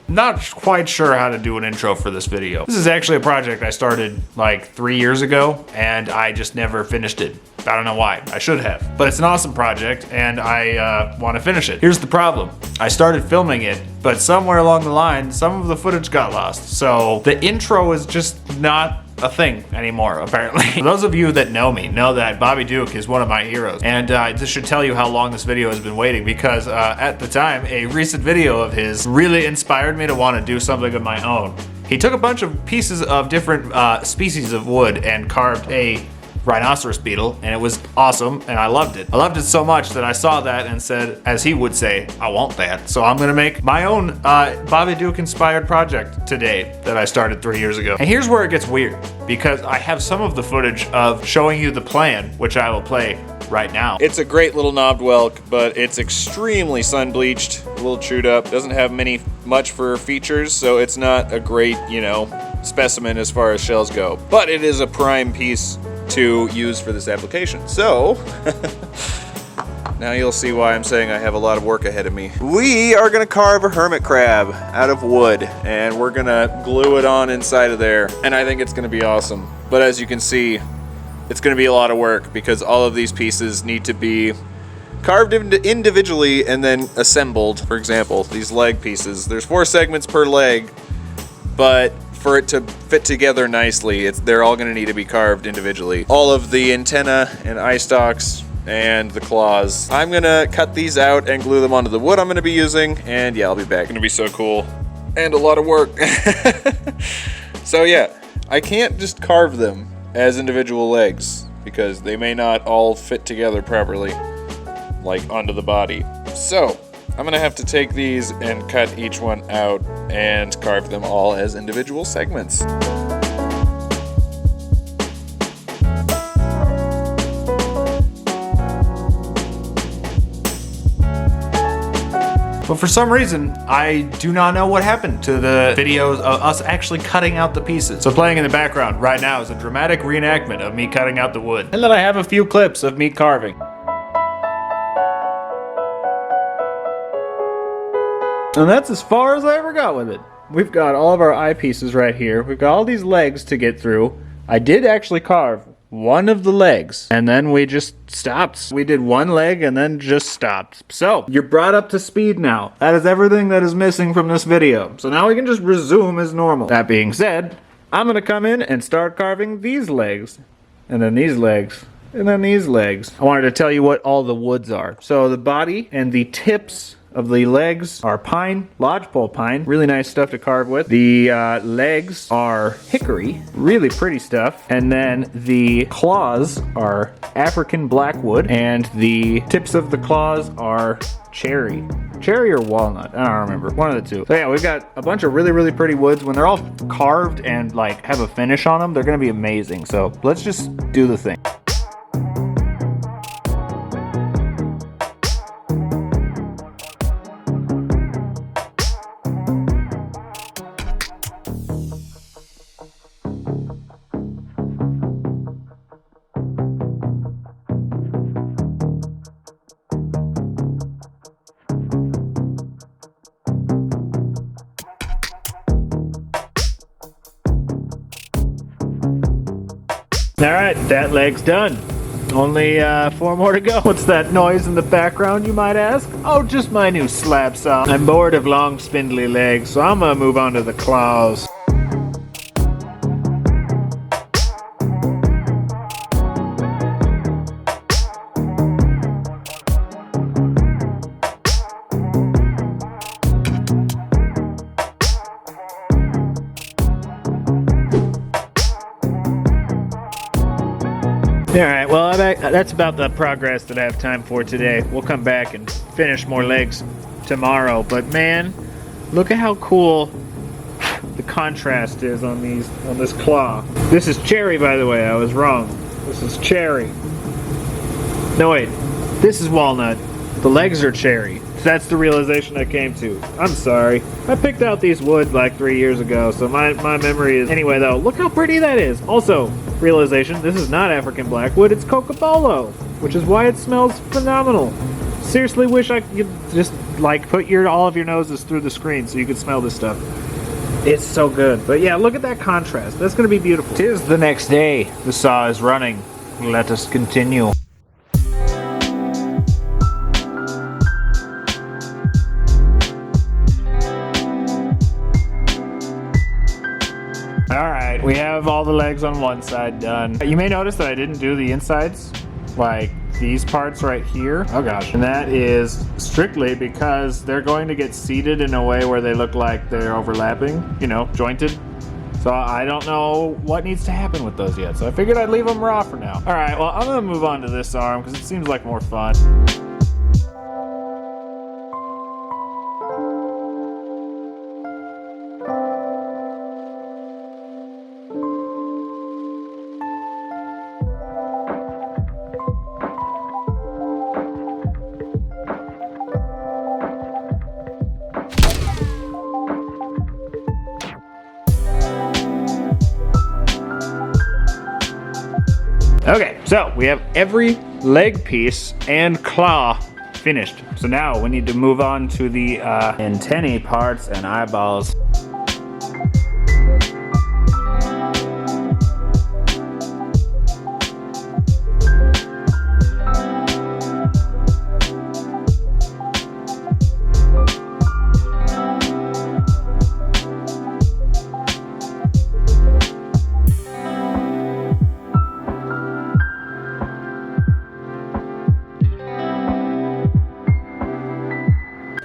not quite sure how to do an intro for this video. This is actually a project I started like 3 years ago, and I just never finished it. I don't know why. I should have. But it's an awesome project, and I want to finish it. Here's the problem. I started filming it, but somewhere along the line, some of the footage got lost. So the intro is just not a thing anymore, apparently. For those of you that know me know that Bobby Duke is one of my heroes, and this should tell you how long this video has been waiting, because at the time, a recent video of his really inspired me to want to do something of my own. He took a bunch of pieces of different species of wood and carved a Rhinoceros Beetle, and it was awesome, and I loved it. I loved it so much that I saw that and said, as he would say, I want that. So I'm gonna make my own Bobby Duke inspired project today that I started 3 years ago. And here's where it gets weird, because I have some of the footage of showing you the plan, which I will play right now. It's a great little knobbed whelk, but it's extremely sun bleached, a little chewed up, doesn't have much for features, so it's not a great, you know, specimen as far as shells go. But it is a prime piece to use for this application. So, now you'll see why I'm saying I have a lot of work ahead of me. We are gonna carve a hermit crab out of wood, and we're gonna glue it on inside of there, and I think it's gonna be awesome. But as you can see, it's gonna be a lot of work, because all of these pieces need to be carved individually and then assembled. For example, these leg pieces, there's 4 segments per leg, but for it to fit together nicely, they're all gonna need to be carved individually. All of the antenna and eye stalks and the claws. I'm gonna cut these out and glue them onto the wood I'm gonna be using, and yeah, I'll be back. It's gonna be so cool and a lot of work. So yeah, I can't just carve them as individual legs because they may not all fit together properly, like onto the body. So I'm gonna have to take these and cut each one out and carve them all as individual segments. But for some reason, I do not know what happened to the videos of us actually cutting out the pieces. So playing in the background right now is a dramatic reenactment of me cutting out the wood. And then I have a few clips of me carving. And that's as far as I ever got with it. We've got all of our eyepieces right here. We've got all these legs to get through. I did actually carve one of the legs, and then we just stopped. We did one leg and then just stopped. So, you're brought up to speed now. That is everything that is missing from this video. So now we can just resume as normal. That being said, I'm gonna come in and start carving these legs, and then these legs, and then these legs. I wanted to tell you what all the woods are. So the body and the tips of the legs are pine, lodgepole pine, really nice stuff to carve with. The legs are hickory, really pretty stuff. And then the claws are African blackwood, and the tips of the claws are cherry or walnut, I don't remember, one of the two. So yeah, we've got a bunch of really, really pretty woods. When they're all carved and like have a finish on them, they're gonna be amazing. So let's just do the thing. Alright, that leg's done. Only 4 more to go. What's that noise in the background, you might ask? Oh, just my new slab saw. I'm bored of long, spindly legs, so I'm gonna move on to the claws. Alright, well that's about the progress that I have time for today. We'll come back and finish more legs tomorrow, but man, look at how cool the contrast is on this claw. This is cherry, by the way, I was wrong. This is cherry. No wait, this is walnut. The legs are cherry. That's the realization I came to. I'm sorry. I picked out these woods like 3 years ago, so my memory is... Anyway though, look how pretty that is. Also, realization, this is not African blackwood, it's cocobolo, which is why it smells phenomenal. seriously wish I could just like put all of your noses through the screen so you could smell this stuff. It's so good. But yeah, look at that contrast. That's gonna be beautiful. 'Tis the next day. The saw is running. Let us continue. Alright, we have all the legs on one side done. You may notice that I didn't do the insides, like these parts right here. Oh gosh. And that is strictly because they're going to get seated in a way where they look like they're overlapping, you know, jointed. So I don't know what needs to happen with those yet. So I figured I'd leave them raw for now. Alright, well I'm gonna move on to this arm because it seems like more fun. Okay, so we have every leg piece and claw finished. So now we need to move on to the antennae parts and eyeballs.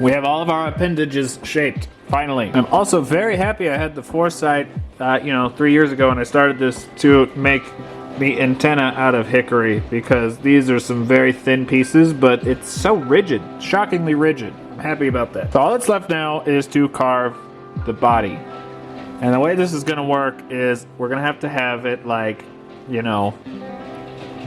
We have all of our appendages shaped, finally. I'm also very happy I had the foresight, 3 years ago when I started this to make the antenna out of hickory, because these are some very thin pieces, but it's so rigid, shockingly rigid. I'm happy about that. So all that's left now is to carve the body. And the way this is gonna work is we're gonna have to have it like,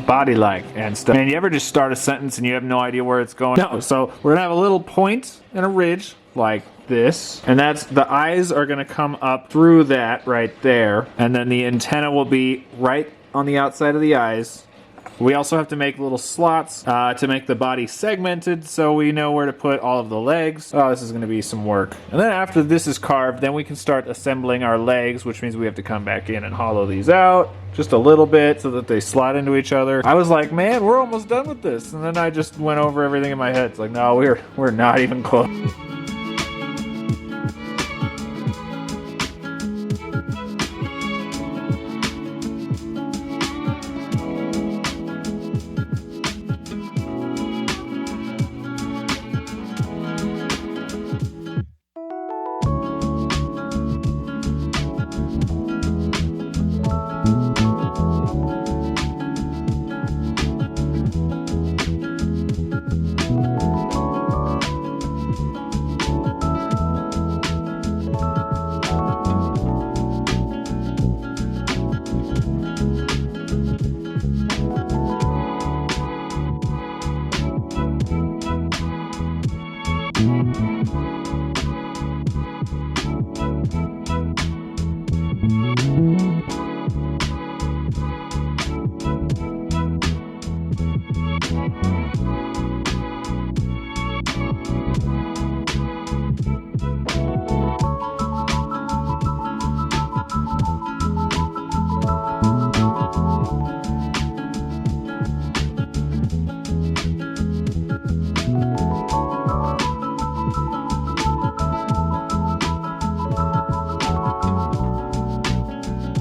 body-like and stuff. And you ever just start a sentence and you have no idea where it's going? No, so we're gonna have a little point and a ridge like this, and that's the eyes are gonna come up through that right there, and then the antenna will be right on the outside of the eyes. We also have to make little slots to make the body segmented so we know where to put all of the legs. Oh, this is gonna be some work. And then after this is carved, then we can start assembling our legs, which means we have to come back in and hollow these out just a little bit so that they slot into each other. I was like, man, we're almost done with this. And then I just went over everything in my head. It's like, no, we're not even close.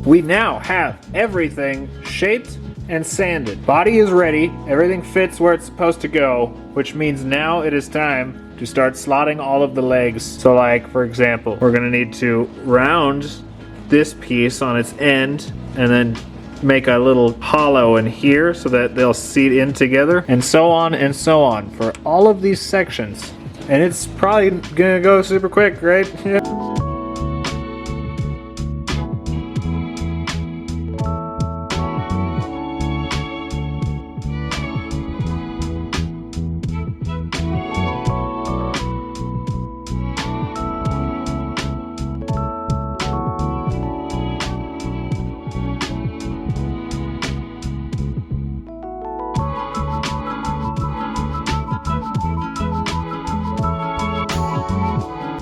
We now have everything shaped and sanded. Body is ready, everything fits where it's supposed to go, which means now it is time to start slotting all of the legs. So like, for example, we're gonna need to round this piece on its end and then make a little hollow in here so that they'll seat in together, and so on for all of these sections. And it's probably gonna go super quick, right? Yeah.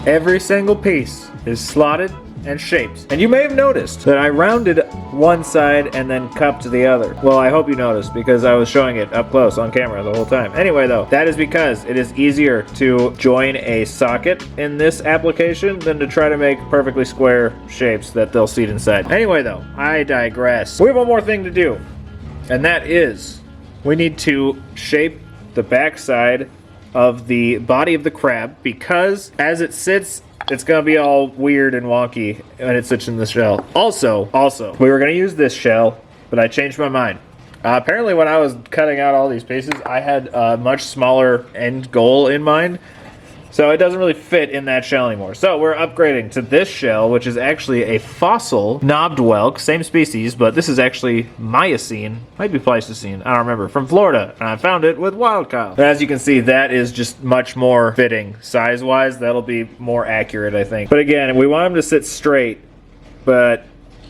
Every single piece is slotted and shaped. And you may have noticed that I rounded one side and then cupped the other. Well, I hope you noticed because I was showing it up close on camera the whole time. Anyway though, that is because it is easier to join a socket in this application than to try to make perfectly square shapes that they'll seat inside. Anyway though, I digress. We have one more thing to do, and that is we need to shape the backside of the body of the crab, because as it sits, it's gonna be all weird and wonky when it sits in the shell. Also, we were gonna use this shell, but I changed my mind. Apparently when I was cutting out all these pieces, I had a much smaller end goal in mind, so it doesn't really fit in that shell anymore. So we're upgrading to this shell, which is actually a fossil knobbed whelk, same species, but this is actually Miocene, might be Pleistocene, I don't remember, from Florida, and I found it with wild caught. As you can see, that is just much more fitting size-wise. That'll be more accurate, I think. But again, we want him to sit straight, but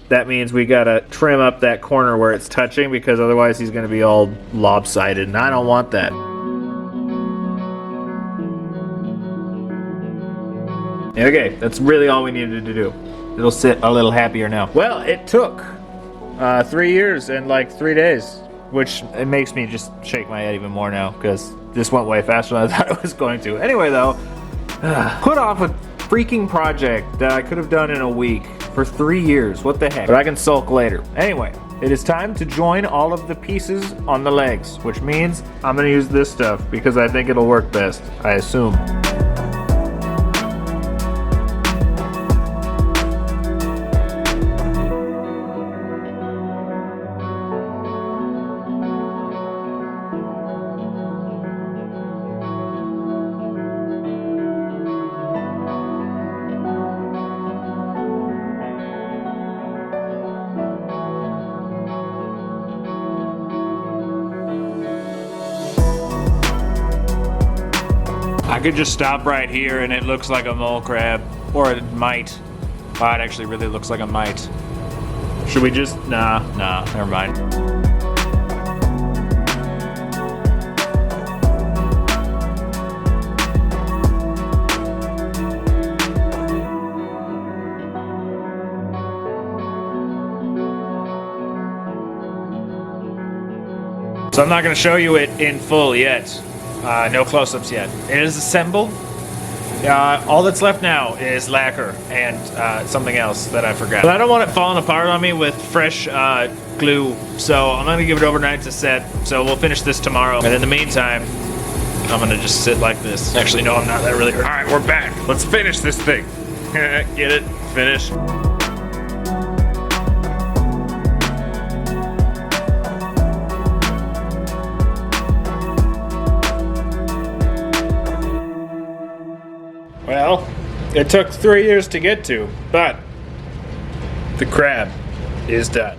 that means we gotta trim up that corner where it's touching, because otherwise he's gonna be all lopsided, and I don't want that. Okay, that's really all we needed to do. It'll sit a little happier now. Well, it took 3 years and like 3 days, which it makes me just shake my head even more now, because this went way faster than I thought it was going to. Anyway though, put off a freaking project that I could have done in a week for 3 years. What the heck? But I can sulk later. Anyway, it is time to join all of the pieces on the legs, which means I'm gonna use this stuff because I think it'll work best, I assume. I could just stop right here and it looks like a mole crab, or it might. Oh, it actually really looks like a mite. Should we just, nah, never mind. So I'm not gonna show you it in full yet. No close-ups yet. It is assembled. All that's left now is lacquer and something else that I forgot. But I don't want it falling apart on me with fresh glue, so I'm gonna give it overnight to set. So we'll finish this tomorrow. And in the meantime, I'm gonna just sit like this. Actually, no, I'm not. That really hurt. All right, we're back. Let's finish this thing. Get it? Finish. Well, it took 3 years to get to, but the crab is done.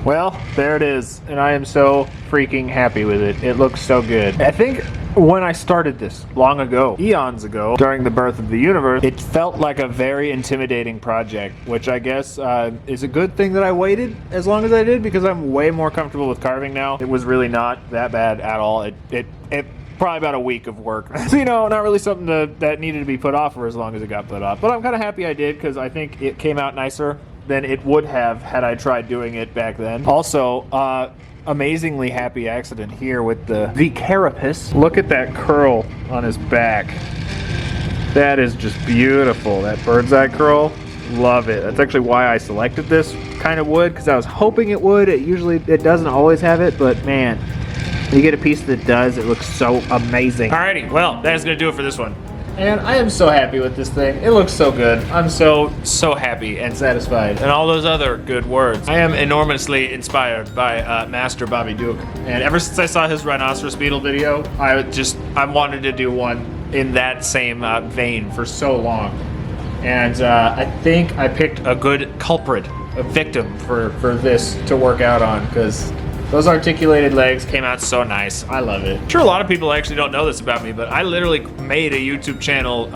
Well, there it is, and I am so freaking happy with it. It looks so good. I think When I started this long ago, eons ago, during the birth of the universe, it felt like a very intimidating project, which I guess is a good thing that I waited as long as I did, because I'm way more comfortable with carving now. It was really not that bad at all. It probably about a week of work. So, you know, not really something that needed to be put off for as long as it got put off. But I'm kind of happy I did, because I think it came out nicer than it would have had I tried doing it back then. Also, amazingly happy accident here with the carapace. Look at that curl on his back. That is just beautiful. That bird's eye curl, love it. That's actually why I selected this kind of wood, because I was hoping it would. It doesn't always have it, but man, when you get a piece that does, it looks so amazing. Alrighty, well, that is gonna do it for this one. And I am so happy with this thing. It looks so good. I'm so happy and satisfied. And all those other good words. I am enormously inspired by Master Bobby Duke. And ever since I saw his Rhinoceros Beetle video, I wanted to do one in that same vein for so long. And I think I picked a good culprit, a victim for this to work out on, because those articulated legs came out so nice. I love it. I'm sure a lot of people actually don't know this about me, but I literally made a YouTube channel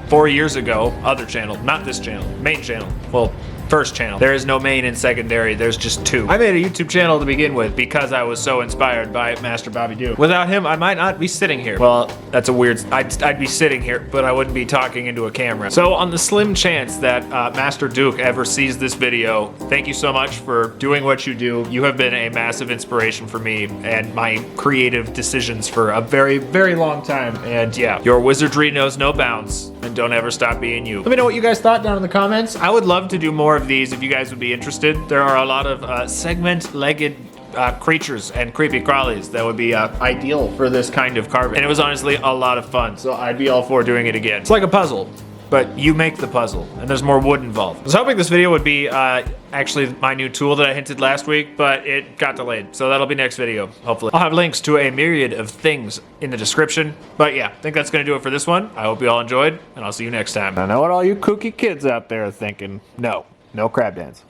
4 years ago. Other channel, not this channel, main channel. Well, first channel. There is no main and secondary, there's just two. I made a YouTube channel to begin with because I was so inspired by Master Bobby Duke. Without him, I might not be sitting here. Well, that's a weird, I'd be sitting here, but I wouldn't be talking into a camera. So on the slim chance that Master Duke ever sees this video, thank you so much for doing what you do. You have been a massive inspiration for me and my creative decisions for a very, very long time. And yeah, your wizardry knows no bounds, and don't ever stop being you. Let me know what you guys thought down in the comments. I would love to do more of these if you guys would be interested. There are a lot of segment-legged creatures and creepy crawlies that would be ideal for this kind of carving. And it was honestly a lot of fun, so I'd be all for doing it again. It's like a puzzle, but you make the puzzle, and there's more wood involved. I was hoping this video would be actually my new tool that I hinted last week, but it got delayed, so that'll be next video, hopefully. I'll have links to a myriad of things in the description, but yeah, I think that's gonna do it for this one. I hope you all enjoyed, and I'll see you next time. I know what all you kooky kids out there are thinking. No crab dance.